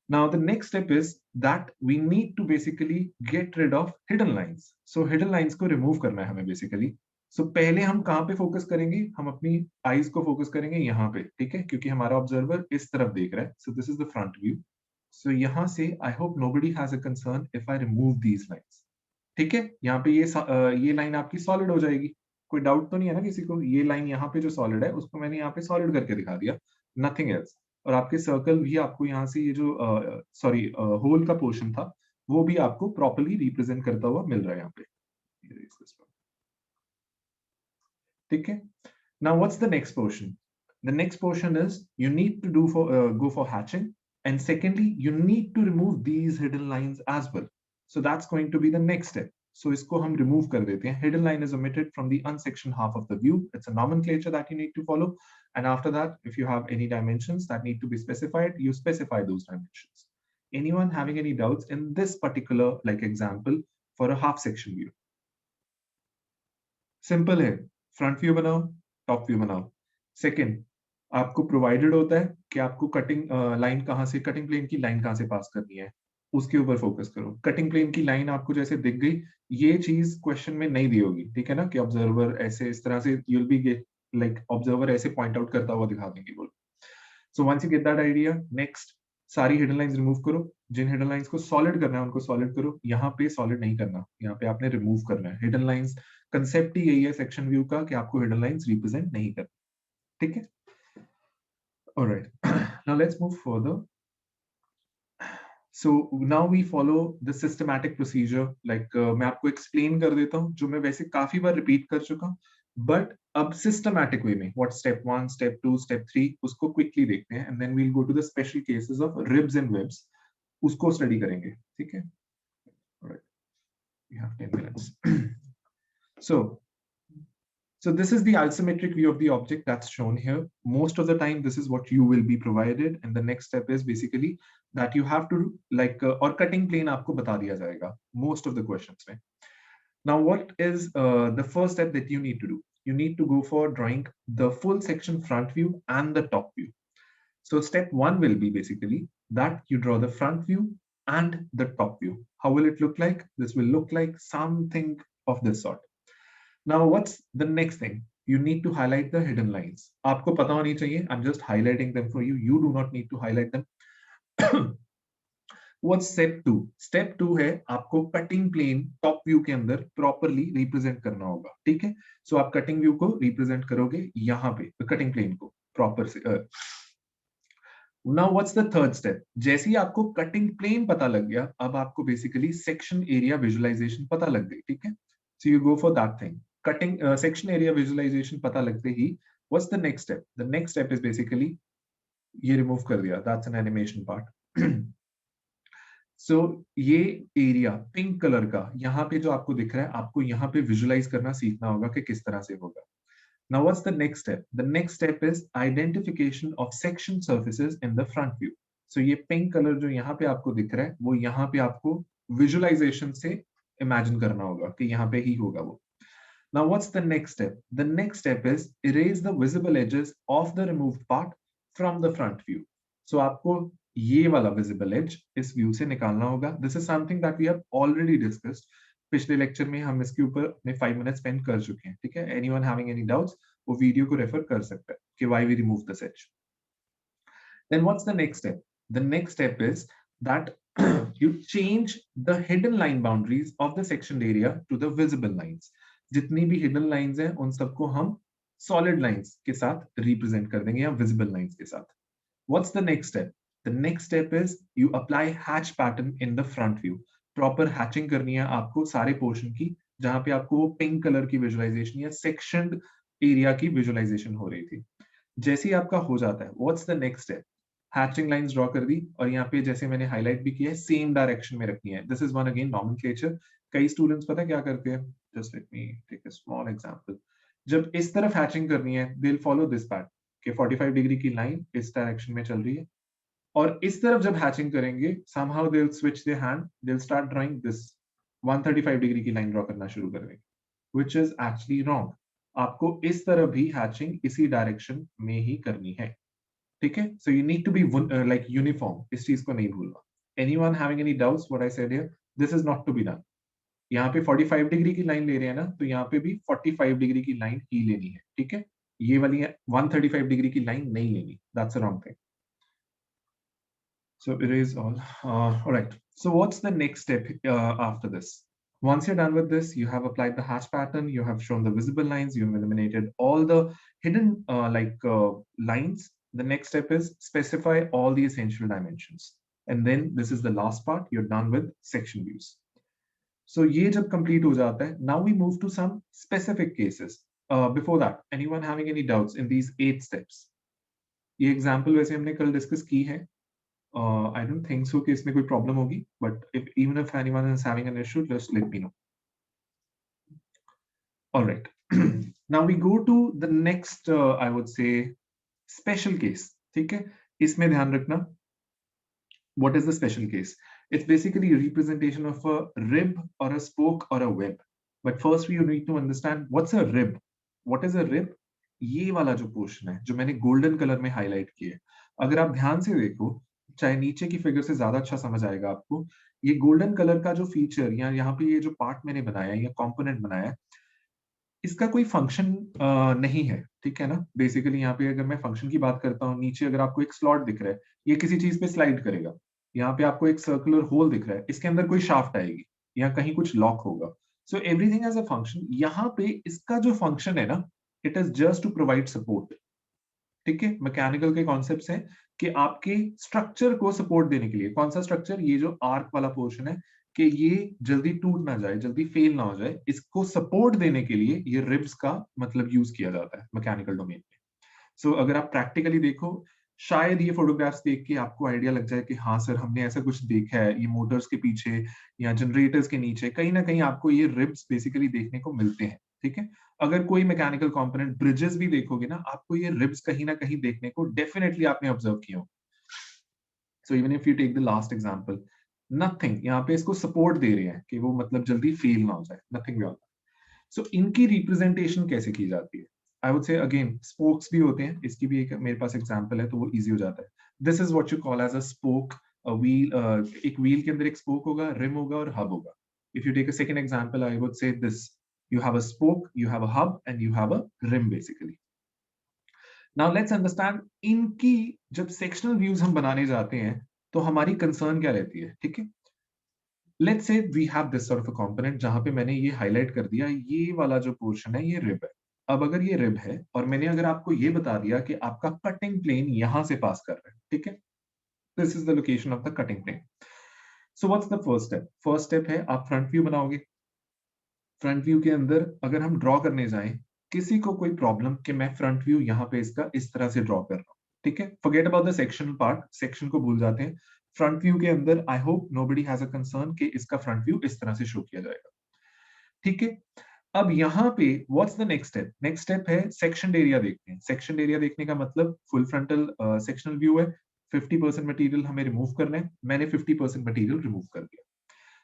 Now the next step is that we need to basically get rid of hidden lines. So hidden lines को remove करना है हमें basically. So पहले हम कहाँ पे फोकस करेंगे? हम अपनी eyes को फोकस करेंगे यहाँ पे, ठीक है? क्योंकि हमारा ऑब्जर्वर इस तरफ देख रहा है। So this is the front view. So यहाँ से I hope nobody has a concern if I remove these lines. ठीक है, यहाँ पे ये लाइन आपकी सॉलिड हो जाएगी। कोई डाउट तो नहीं है ना किसी को? ये लाइन यहाँ पे जो सॉलिड है उसको मैंने यहाँ पे सॉलिड करके दिखा दिया, नथिंग एल्स। और आपके सर्कल भी आपको यहाँ से ये जो सॉरी होल का पोर्शन था वो भी आपको प्रॉपर्ली रिप्रेजेंट करता हुआ मिल रहा है यहाँ पे। ठीक है, now what's the next portion? The next portion is you need to do for go for hatching, and secondly you need to remove these hidden lines as well. So that's going to be the next step. So इसको हम remove कर देते हैं. Hidden line is omitted from the unsectioned half of the view. It's a nomenclature that you need to follow. And after that, if you have any dimensions that need to be specified, you specify those dimensions. Anyone having any doubts in this particular like example for a half section view? Simple है. Front view बनाओ, top view बनाओ. Second, आपको provided होता है कि आपको cutting line कहाँ से, cutting plane की line कहाँ से pass करनी है. उसके ऊपर फोकस करो। कटिंग प्लेन की लाइन आपको जैसे दिख गई, ये चीज क्वेश्चन में नहीं दी होगी, ठीक है ना? कि ऑब्जर्वर ऐसे इस तरह से you will be get like observer ऐसे पॉइंट आउट करता हुआ दिखा देंगे बोलो। So once you get that idea, next सारी हिडन लाइंस रिमूव करो। जिन हिडन लाइंस को सॉलिड करना है उनको सॉलिड करो। यहाँ पे सॉलिड नहीं करना, यहाँ पे आपने रिमूव करना है। हिडन लाइंस कंसेप्ट ही यही है सेक्शन व्यू का कि आपको हिडन लाइंस रिप्रेजेंट नहीं करना, ठीक है? Alright, now let's move further. So now we follow the systematic procedure. Like मैं आपको explain कर देता हूँ जो मैं वैसे काफी बार repeat कर चुका हूँ, but अब systematic way में what step 1, step 2, step 3 उसको quickly देखते हैं, and then we'll go to the special cases of ribs and webs. उसको study करेंगे, ठीक है? Alright, we have 10 minutes. So this is the isometric view of the object that's shown here. Most of the time, this is what you will be provided, and the next step is basically that you have to like or cutting plane आपको बता दिया जाएगा most of the questions में. Now, what is the first step that you need to do? You need to go for drawing the full section front view and the top view. So step 1 will be basically that you draw the front view and the top view. How will it look like? This will look like something of this sort. Now, what's the next thing? You need to highlight the hidden lines. आपको पता होनी चाहिए. I'm just highlighting them for you. You do not need to highlight them. What's step 2? Step 2 है आपको कटिंग प्लेन टॉप व्यू के अंदर प्रॉपरली रिप्रेजेंट करना होगा, ठीक है। सो आप कटिंग व्यू को रिप्रेजेंट करोगे यहाँ पे कटिंग प्लेन को प्रॉपर से। Now what's the third step? जैसे ही आपको कटिंग प्लेन पता लग गया, अब आपको बेसिकली सेक्शन एरिया विजुअलाइजेशन पता लग गई, ठीक है। So you go for that thing. Cutting section area visualization पता लगते ही what's the next step? The next step is basically ये रिमूव कर दिया, that's an animation part. So ये एरिया पिंक कलर का यहाँ पे जो आपको दिख रहा है, आपको यहाँ पे विजुअलाइज करना सीखना होगा कि किस तरह से होगा। Now what's the next step? The next step is identification of section surfaces in the front view. So ये पिंक कलर जो यहाँ पे आपको दिख रहा है, वो यहाँ पे आपको विजुअलाइजेशन से इमेजिन करना होगा कि यहाँ पे ही होगा वो। Now what's the next step? The next step is erase the visible edges of the removed part from the front view. So आपको ये वाला visible edge इस व्यू से निकालना होगा। This is something that we have already discussed. पिछले लेक्चर में हम इसके ऊपर अपने 5 मिनट स्पेंड कर चुके हैं, ठीक है। Anyone having any doubts, वो वीडियो को रेफर कर सकता है कि why we remove this edge. Then what's the next step? The next step is that you change the hidden line boundaries of the sectioned area to the visible lines. जितनी भी hidden lines हैं, उन सबको हम solid lines के साथ represent कर देंगे या visible lines के साथ। What's the next step? The next step is you apply hatch pattern in the front view. Proper hatching करनी है आपको सारे पोर्शन की, जहां पे आपको वो पिंक कलर की विजुअलाइजेशन या सेक्शनड एरिया की विजुअलाइजेशन हो रही थी। जैसे ही आपका हो जाता है, what's the next step? Hatching lines draw कर दी और यहाँ पे जैसे मैंने हाईलाइट भी किया है, सेम डायरेक्शन में रखनी है। This is one again nomenclature. कई स्टूडेंट्स पता है क्या करते हैं? Just let me take a small example. जब इस तरफ हैचिंग करनी है, they will follow this pattern कि 45 डिग्री की लाइन इस डायरेक्शन में चल रही है, और इस तरफ जब हैचिंग करेंगे somehow they'll switch their hand, they'll start drawing this 135 degree की लाइन ड्रॉ करना शुरू कर देंगे, which is actually wrong. आपको इस तरफ भी हैचिंग इसी डायरेक्शन में ही करनी है, ठीक है। So you need to be like uniform. इस चीज को नहीं भूलना। Anyone having any doubts what I said here? This is not to be done. यहाँ पे 45 डिग्री की लाइन ले रहे हैं ना, तो यहाँ पे भी 45 डिग्री की लाइन ही लेनी है, ठीक है। ये वाली 135 डिग्री की लाइन नहीं लेनी, that's a wrong thing. So erase all. All right. So what's the next step after this? Once you're done with this, you have applied the hatch pattern, you have shown the visible lines, you've eliminated all the hidden lines. The next step is specify all the essential dimensions. And then this is the last part, you're done with section views. So ये जब complete हो जाता है, now we move to some specific cases. Before that, anyone having any doubts in these 8 steps? ये example वैसे हमने कल discuss की है। I don't think so कि इसमें कोई problem होगी, but even if anyone is having an issue, just let me know. All right. Now we go to the next, I would say, special case. ठीक है? इसमें ध्यान रखना. What is the special case? It's basically a representation of a rib or a spoke or a web. But first we need to understand what's a rib. What is a rib? ये वाला जो पोर्शन है, जो मैंने गोल्डन कलर में हाईलाइट किया है, अगर आप ध्यान से देखो, चाहे नीचे की फिगर से ज्यादा अच्छा समझ आएगा आपको। ये गोल्डन कलर का जो फीचर या यहाँ पे ये जो पार्ट मैंने बनाया या कंपोनेंट बनाया है, इसका कोई फंक्शन नहीं है, ठीक है ना। बेसिकली यहाँ पे अगर मैं फंक्शन की बात करता हूँ, नीचे अगर आपको एक स्लॉट दिख रहा है, ये किसी चीज पे स्लाइड करेगा। यहाँ पे आपको एक सर्कुलर होल दिख रहा है, इसके अंदर कोई शाफ्ट आएगी या कहीं कुछ लॉक होगा। So everything has a function. यहाँ पे इसका जो फंक्शन है ना, it is just to provide support, ठीक है। मैकेनिकल के कॉन्सेप्ट्स हैं कि आपके स्ट्रक्चर को सपोर्ट देने के लिए। कौन सा स्ट्रक्चर? ये जो आर्क वाला पोर्शन है, कि ये जल्दी टूट ना जाए, जल्दी फेल ना हो जाए, इसको सपोर्ट देने के लिए ये रिब्स का मतलब यूज किया जाता है मैकेनिकल डोमेन में। सो अगर आप प्रैक्टिकली देखो, शायद ये फोटोग्राफ्स देख के आपको आइडिया लग जाए कि हाँ सर, हमने ऐसा कुछ देखा है, ये मोटर्स के पीछे या जनरेटर्स के नीचे कहीं ना कहीं आपको ये रिब्स बेसिकली देखने को मिलते हैं, ठीक है। अगर कोई मैकेनिकल कंपोनेंट, ब्रिजेस भी देखोगे ना, आपको ये रिब्स कहीं ना कहीं देखने को डेफिनेटली आपने ऑब्जर्व किया हो। So even if you take the last example, nothing, यहाँ पे इसको सपोर्ट दे रहे हैं कि वो मतलब जल्दी फेल ना हो जाए, नथिंग बट। सो इनकी रिप्रेजेंटेशन कैसे की जाती है? आई वुड से अगेन स्पोक्स भी होते हैं, इसकी भी एक मेरे पास एग्जांपल है तो वो इजी हो जाता है। This is what you call as a spoke, a wheel. एक व्हील के अंदर एक स्पोक होगा, रिम होगा और हब होगा। If you take a second example, I would say this, you have a spoke, you have a hub, and you have a rim basically. Now let's understand इनकी जब sectional views हम बनाने जाते हैं, तो हमारी कंसर्न क्या रहती है, ठीक है। Let's say we have this sort of a component जहां पे मैंने ये हाईलाइट कर दिया, ये वाला जो पोर्शन है ये रिब है। अब अगर ये रिब है और मैंने अगर आपको ये बता दिया कि आपका कटिंग प्लेन यहां से पास कर रहा है, ठीक है, this is the location of the cutting plane. So what's the first step? First step है आप फ्रंट व्यू बनाओगे। फ्रंट व्यू के अंदर अगर हम ड्रॉ करने जाएं, किसी को कोई प्रॉब्लम कि मैं फ्रंट व्यू यहाँ पे इसका इस तरह से ड्रॉ कर रहा हूँ, ठीक है, forget about the sectional part, section को भूल जाते हैं। फ्रंट व्यू के अंदर I hope nobody has a concern कि इसका फ्रंट व्यू इस तरह से शो किया जाएगा, ठीक है। अब यहाँ पे what's the next step? Next step है सेक्शन एरिया देखते हैं। सेक्शन एरिया देखने का मतलब फुल फ्रंटल सेक्शनल व्यू है, 50% मटेरियल हमें रिमूव करना है, मैंने 50% मटेरियल रिमूव कर दिया।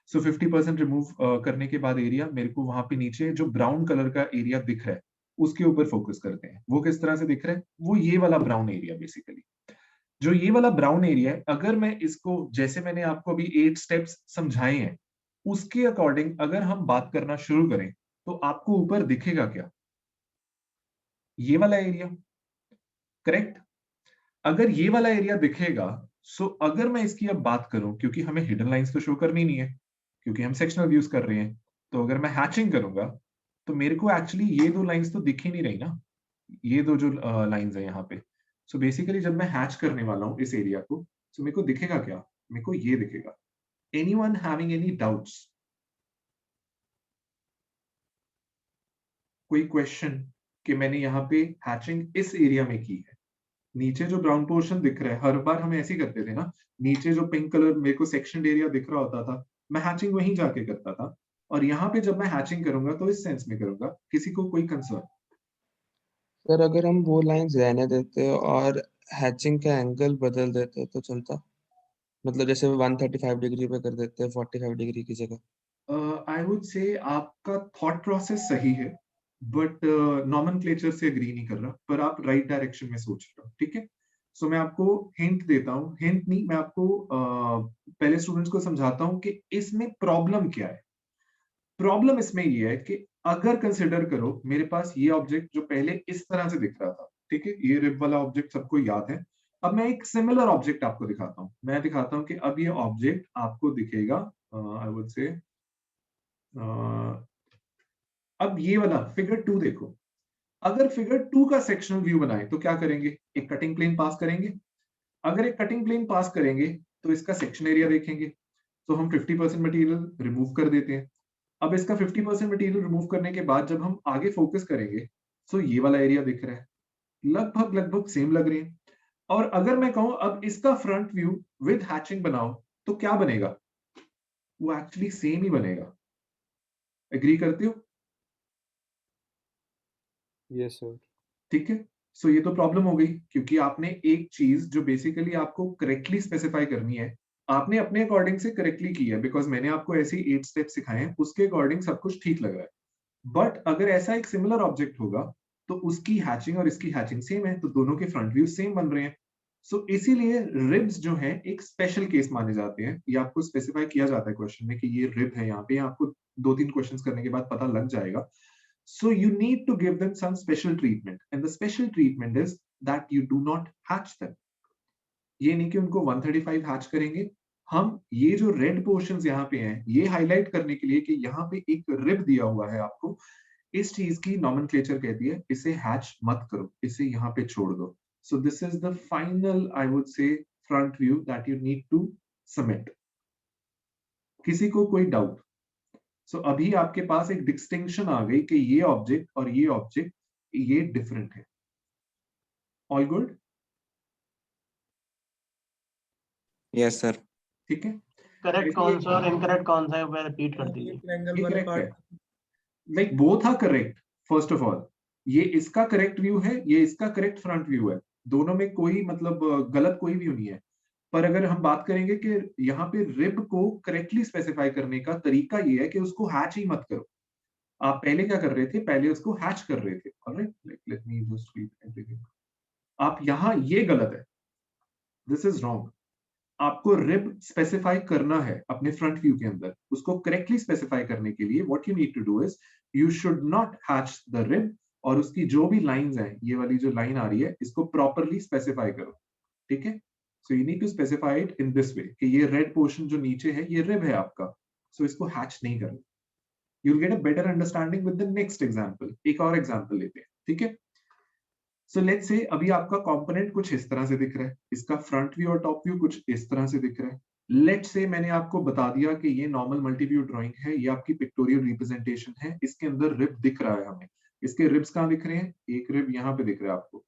सो 50% रिमूव करने के बाद एरिया मेरे को वहां पे नीचे जो ब्राउन कलर का एरिया दिख रहा है उसके ऊपर फोकस करते हैं। वो किस तरह से दिख रहा है? वो ये वाला ब्राउन एरिया बेसिकली, जो ये वाला ब्राउन एरिया है, अगर मैं इसको जैसे मैंने आपको अभी 8 स्टेप्स समझाए हैं उसके अकॉर्डिंग अगर हम बात करना शुरू करें तो आपको ऊपर दिखेगा क्या? ये वाला एरिया, करेक्ट। अगर ये वाला एरिया दिखेगा, सो अगर मैं इसकी अब बात करूं, क्योंकि हमें हिडन लाइंस तो शो करनी नहीं है क्योंकि हम सेक्शनल व्यूज कर रहे हैं, तो अगर मैं हैचिंग करूंगा तो मेरे को एक्चुअली ये दो लाइंस तो दिख ही नहीं रही ना, ये दो जो लाइंस है यहाँ पे। सो बेसिकली जब मैं हैच करने वाला हूँ इस एरिया को, तो मेरे को दिखेगा क्या? मेरे को ये दिखेगा। Anyone having any doubts? कोई क्वेश्चन कि मैंने यहाँ पे हैचिंग इस एरिया में की है? नीचे जो ब्राउन पोर्शन दिख रहा है, हर बार हम ऐसे ही करते थे ना, नीचे जो पिंक कलर मेरे को सेक्शन एरिया दिख रहा होता था, मैं हैचिंग वहीं जाके करता था। और यहाँ पे जब मैं हैचिंग करूंगा तो इस सेंस में करूंगा। किसी को कोई कंसर्न? सर अगर हम वो लाइंस रहने देते और हैचिंग का एंगल बदल देते तो चलता? मतलब जैसे 135 डिग्री पे कर देते 45 डिग्री की जगह। आई वुड से आपका थॉट प्रोसेस सही है, बट नॉमेनक्लेचर से एग्री नहीं कर रहा, पर आप राइट डायरेक्शन में सोच रहे हो, ठीक है। सो मैं आपको हिंट देता हूँ, हिंट नहीं, मैं आपको पहले स्टूडेंट्स को समझाता हूँ कि इसमें प्रॉब्लम क्या है। प्रॉब्लम इसमें ये है कि अगर कंसिडर करो मेरे पास ये ऑब्जेक्ट जो पहले इस तरह से दिख रहा था, ठीक है, ये रिब वाला ऑब्जेक्ट सबको याद है। अब मैं एक सिमिलर ऑब्जेक्ट आपको दिखाता हूँ, मैं दिखाता हूँ कि अब ये ऑब्जेक्ट आपको दिखेगा, आई वुड से अब ये वाला फिगर 2 देखो। अगर फिगर 2 का सेक्शनल व्यू बनाए तो क्या करेंगे? एक कटिंग प्लेन पास करेंगे। अगर एक कटिंग प्लेन पास करेंगे तो इसका सेक्शन एरिया देखेंगे, तो हम 50% मटेरियल रिमूव कर देते हैं। अब इसका 50% मटेरियल रिमूव करने के बाद जब हम आगे फोकस करेंगे तो ये वाला एरिया दिख रहा है, लगभग लगभग सेम लग रहे हैं। और अगर मैं कहूं अब इसका फ्रंट व्यू विद हैचिंग बनाओ तो क्या बनेगा? वो एक्चुअली सेम ही बनेगा। एग्री करते हो? Yes sir. ठीक है। सो ये तो प्रॉब्लम हो गई, क्योंकि आपने एक चीज जो बेसिकली आपको करेक्टली स्पेसिफाई करनी है, आपने अपने अकॉर्डिंग से करेक्टली की है, बिकॉज मैंने आपको ऐसे 8 स्टेप सिखाए हैं, उसके अकॉर्डिंग सब कुछ ठीक लग रहा है। बट अगर ऐसा एक सिमिलर ऑब्जेक्ट होगा तो उसकी हैचिंग और इसकी हैचिंग सेम है, तो दोनों के फ्रंट व्यू सेम बन रहे हैं। सो इसीलिए रिब्स जो है एक स्पेशल केस माने जाते हैं। ये आपको स्पेसिफाई किया जाता है क्वेश्चन में कि ये रिब है, यहाँ पे आपको 2-3 क्वेश्चंस करने के बाद पता लग जाएगा। So you need to give them some special treatment, and the special treatment is that you do not hatch them. ये नहीं कि उनको 135 हैच करेंगे, हम ये जो रेड पोर्शंस यहाँ पे हैं ये हाईलाइट करने के लिए कि यहाँ पे एक रिब दिया हुआ है आपको, इस चीज की नॉमेनक्लेचर कहती है इसे हैच मत करो, इसे यहाँ पे छोड़ दो। So this is the final, I would say, front view that you need to submit. किसी को कोई डाउट? सो अभी आपके पास एक डिस्टिंक्शन आ गई कि ये ऑब्जेक्ट और ये ऑब्जेक्ट ये डिफरेंट है। All good? Yes sir. ठीक है। करेक्ट कौन सा और इनकरेक्ट कौन सा है वो रिपीट कर दीजिए। ये करेक्ट है, like both are correct. First of all ये इसका करेक्ट व्यू है, ये इसका करेक्ट फ्रंट व्यू है, दोनों में कोई मतलब गलत कोई व्यू नहीं है। पर अगर हम बात करेंगे कि यहाँ पे रिब को करेक्टली स्पेसिफाई करने का तरीका ये है कि उसको हैच ही मत करो। आप पहले क्या कर रहे थे? पहले उसको हैच कर रहे थे। Alright, let me just read everything. आप यहाँ ये गलत है, दिस इज रॉन्ग। आपको रिब स्पेसिफाई करना है अपने फ्रंट व्यू के अंदर। उसको करेक्टली स्पेसिफाई करने के लिए what you need to do is you should not hatch the rib, और उसकी जो भी लाइंस हैं, ये वाली जो लाइन आ रही है इसको प्रॉपरली स्पेसिफाई करो, ठीक है। So you need to specify it in this way कि ये रेड पोर्शन जो नीचे है ये रिब है आपका, सो इसको हैच नहीं करना. You'll get a better understanding with the next example. एक और एग्जांपल लेते हैं, ठीक है. So let's say अभी आपका कंपोनेंट कुछ इस तरह से दिख रहा है, इसका फ्रंट व्यू और टॉप व्यू कुछ इस तरह से दिख रहा है. Let's say मैंने आपको बता दिया कि ये नॉर्मल मल्टी व्यू ड्राइंग है, ये आपकी पिक्टोरियल रिप्रेजेंटेशन है, इसके अंदर रिब दिख रहा है हमें. इसके रिब्स कहाँ दिख रहे हैं? एक रिब यहाँ पे दिख रहा है आपको,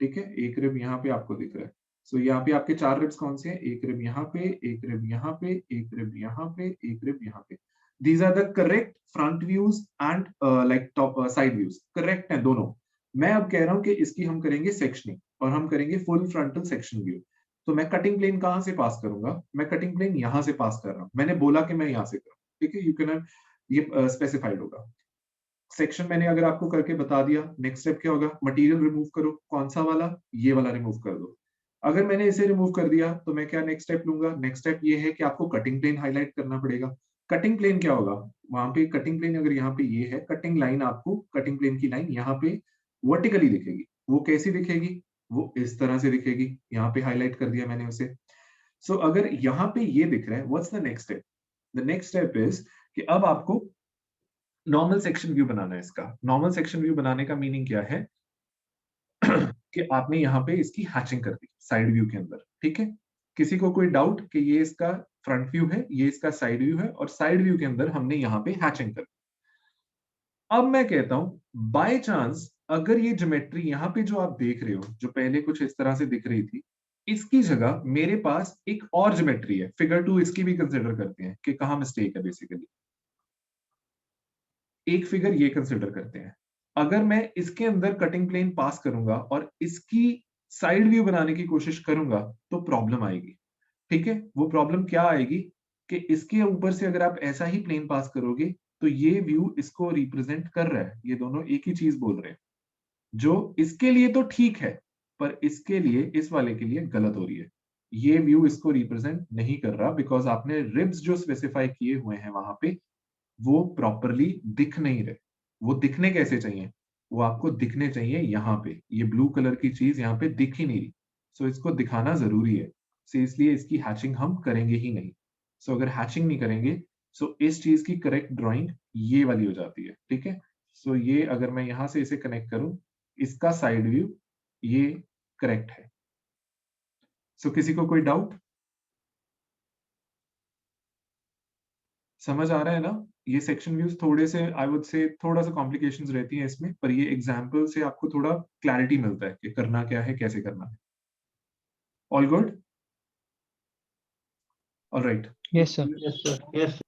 ठीक है, एक रिब यहाँ पे आपको दिख रहा है. सो यहाँ पे आपके 4 रिब्स कौन से हैं? एक रिब यहाँ पे, एक रिब यहाँ पे, एक रिब यहाँ पे, एक रिब यहाँ पे. These are the correct front views and like top side views. Correct है दोनों. मैं अब कह रहा हूँ कि इसकी हम करेंगे सेक्शनिंग और हम करेंगे फुल फ्रंटल सेक्शन व्यू. तो मैं कटिंग प्लेन कहाँ से पास करूंगा? मैं कटिंग प्लेन यहाँ से पास कर रहा हूँ. मैंने बोला कि मैं यहाँ से करूँ, ठीक है. यू कैन ये स्पेसिफाइड होगा. सेक्शन मैंने अगर आपको करके बता दिया, नेक्स्ट स्टेप क्या होगा? मटेरियल रिमूव करो. कौन सा वाला? ये वाला रिमूव कर दो. अगर मैंने इसे रिमूव कर दिया तो मैं क्या नेक्स्ट स्टेप लूंगा? नेक्स्ट स्टेप ये है कि आपको कटिंग प्लेन हाईलाइट करना पड़ेगा. कटिंग प्लेन क्या होगा? वहां पे कटिंग प्लेन अगर यहाँ पे ये है, कटिंग लाइन आपको कटिंग प्लेन की लाइन यहाँ पे वर्टिकली दिखेगी. वो कैसी दिखेगी? वो इस तरह से दिखेगी. यहाँ पे हाईलाइट कर दिया मैंने उसे. सो अगर यहाँ पे ये दिख रहा है, what's the next step? The next step is कि अब आपको नॉर्मल सेक्शन व्यू बनाना है. इसका नॉर्मल सेक्शन व्यू बनाने का मीनिंग क्या है? कि आपने यहाँ पे इसकी हैचिंग कर दी साइड व्यू के अंदर, ठीक है. किसी को कोई डाउट कि ये इसका फ्रंट व्यू है, ये इसका साइड व्यू है, और साइड व्यू के अंदर हमने यहाँ पे हैचिंग कर दी. अब मैं कहता हूं बाय चांस अगर ये ज्योमेट्री यहाँ पे जो आप देख रहे हो, जो पहले कुछ इस तरह से दिख रही थी, इसकी जगह मेरे पास एक और ज्योमेट्री है, फिगर 2 इसकी भी कंसिडर करते हैं कि कहाँ मिस्टेक है. बेसिकली एक फिगर ये कंसिडर करते हैं. अगर मैं इसके अंदर कटिंग प्लेन पास करूंगा और इसकी साइड व्यू बनाने की कोशिश करूंगा तो प्रॉब्लम आएगी, ठीक है. वो प्रॉब्लम क्या आएगी कि इसके ऊपर से अगर आप ऐसा ही प्लेन पास करोगे तो ये व्यू इसको रिप्रेजेंट कर रहा है. ये दोनों एक ही चीज बोल रहे हैं, जो इसके लिए तो ठीक है पर इसके लिए, इस वाले के लिए गलत हो रही है. ये व्यू इसको रिप्रेजेंट नहीं कर रहा बिकॉज आपने रिब्स जो स्पेसिफाई किए हुए हैं वहां पे वो प्रॉपरली दिख नहीं रहे. वो दिखने कैसे चाहिए? वो आपको दिखने चाहिए यहाँ पे. ये ब्लू कलर की चीज यहाँ पे दिख ही नहीं रही. सो इसको दिखाना जरूरी है. सो इसलिए इसकी हैचिंग हम करेंगे ही नहीं. सो अगर हैचिंग नहीं करेंगे सो इस चीज की करेक्ट ड्राइंग ये वाली हो जाती है, ठीक है. सो ये अगर मैं यहाँ से इसे कनेक्ट करूं, इसका साइड व्यू ये करेक्ट है. सो किसी को कोई डाउट? समझ आ रहा है ना? ये सेक्शन व्यूज थोड़े से आई वुड से थोड़ा सा कॉम्प्लिकेशंस रहती हैं इसमें, पर ये एग्जांपल से आपको थोड़ा क्लैरिटी मिलता है कि करना क्या है, कैसे करना है. All good? Alright. Yes, sir. Yes, sir. Yes.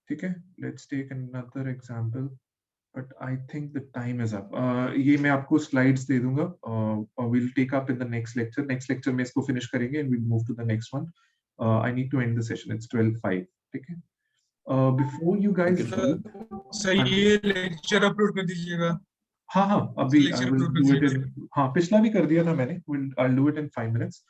ठीक है, let's take another example, but I think the time is up. ये मैं आपको स्लाइड्स दे दूंगा और we will take up in the next lecture. Next lecture में इसको फिनिश करेंगे and we will move to the next one. I need to end the session. It's 12:05. ठीक है. बिफोर यू गाइस, सर ये लेक्चर अपलोड कर दीजिएगा. हाँ, अभी Lecture I will upload कर do it दीजिए. in, हाँ पिछला भी कर दिया था मैंने. I'll do it in 5 minutes.